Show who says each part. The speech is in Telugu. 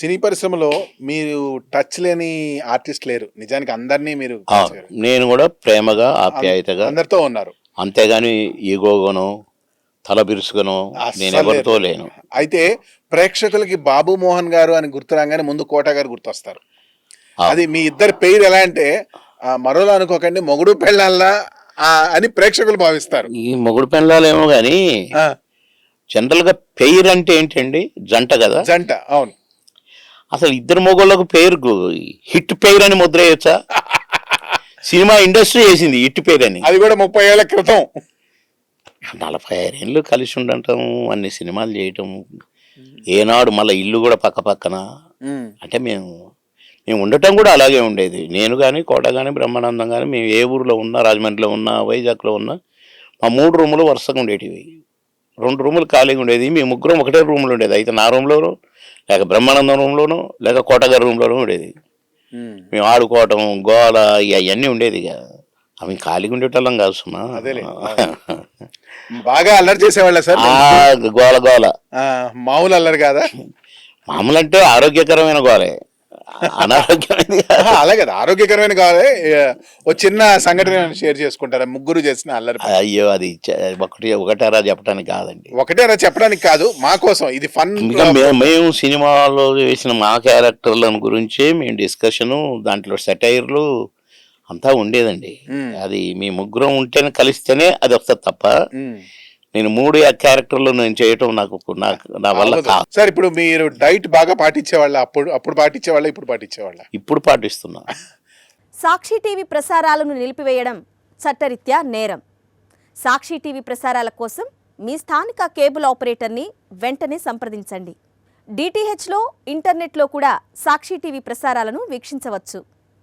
Speaker 1: సినీ పరిశ్రమలో మీరు టచ్ లేని ఆర్టిస్ట్ లేరు. నిజానికి అందరినీ మీరు
Speaker 2: నేను కూడా ప్రేమగా ఆప్యాయతగా
Speaker 1: అందరితో ఉన్నారు.
Speaker 2: అంతేగాని ఈగోగానో తల బిరుసుగానో నేను ఎవరితో లేను.
Speaker 1: అయితే ప్రేక్షకులకి బాబు మోహన్ గారు అని గుర్తురాగానే ముందు కోట గారు గుర్తొస్తారు. అది మీ ఇద్దరి పేరు ఎలా అంటే మరోలా అనుకోకండి, మొగుడు పెళ్ళాలా అని ప్రేక్షకులు భావిస్తారు.
Speaker 2: ఈ మొగుడు పెళ్ళాలేమో గాని జనరల్ గా పేరు అంటే ఏంటండి? జంట కదా.
Speaker 1: జంట, అవును.
Speaker 2: అసలు ఇద్దరు మొగుళ్ళకు పేరు హిట్ పేరు అని ముద్ర వేయచ్చా? సినిమా ఇండస్ట్రీ వేసింది హిట్ పేరు అని.
Speaker 1: అది కూడా 30 ఏళ్ల క్రితం.
Speaker 2: 45 ఏళ్ళు కలిసి ఉండటం, అన్ని సినిమాలు చేయటం, ఏనాడు మళ్ళీ ఇల్లు కూడా పక్క పక్కన. అంటే మేము ఉండటం కూడా అలాగే ఉండేది. నేను కానీ కోట కానీ బ్రహ్మానందం కానీ మేము ఏ ఊరిలో ఉన్నా, రాజమండ్రిలో ఉన్నా, వైజాగ్లో ఉన్నా, మా 3 రూములు వరుసగా ఉండేటివి. 2 రూములు ఖాళీగా ఉండేది. మేము ముగ్గురం ఒకటే రూమ్లో ఉండేది. అయితే నా రూమ్లోనూ, లేక బ్రహ్మానందం రూమ్లోనూ, లేక కోటగారి రూమ్లోనూ ఉండేది. మేము ఆడుకోవటం, గోల అవన్నీ ఉండేది. ఇక అవి ఖాళీగా ఉండేటోళ్ళం కాదు సుమా.
Speaker 1: బాగా అల్లరి చేసేవాళ్ళ సార్?
Speaker 2: గోల గోల.
Speaker 1: మామూలు అల్లరి కాదా?
Speaker 2: మామూలు అంటే ఆరోగ్యకరమైన గోలే, అనారోగ్యమైన
Speaker 1: అలాగే కదా. ఆరోగ్యకరమైన కావాలి. ఒక చిన్న సంఘటన షేర్ చేసుకుంటారా ముగ్గురు చేసిన అల్లరి?
Speaker 2: అయ్యో, అది ఒకటేరా చెప్పడానికి కాదండి.
Speaker 1: ఒకటేరా చెప్పడానికి కాదు, మా కోసం ఇది ఫన్.
Speaker 2: ఇంకా మేము సినిమాలో వేసిన మా క్యారెక్టర్లను గురించే మేము డిస్కషను, దాంట్లో సెటైర్లు అంతా ఉండేదండి. అది మీ ముగ్గురం ఉంటేనే, కలిస్తేనే అది వస్తుంది తప్ప నేను 3 క్యారెక్టర్లు నేను చేయటం నా వల్ల కాదు.
Speaker 1: సార్, ఇప్పుడు మీరు డైట్ బాగా పాటించేవాళ్ళ? అప్పుడు పాటించేవాళ్ళ, ఇప్పుడు పాటించేవాళ్ళ?
Speaker 2: ఇప్పుడు పాటిస్తున్నా.
Speaker 3: సాక్షి టీవీ ప్రసారాలను నిలిపివేయడం చట్టరీత్యా నేరం. సాక్షి టీవీ ప్రసారాల కోసం మీ స్థానిక కేబుల్ ఆపరేటర్ని వెంటనే సంప్రదించండి. డిటిహెచ్లో, ఇంటర్నెట్లో కూడా సాక్షి టీవీ ప్రసారాలను వీక్షించవచ్చు.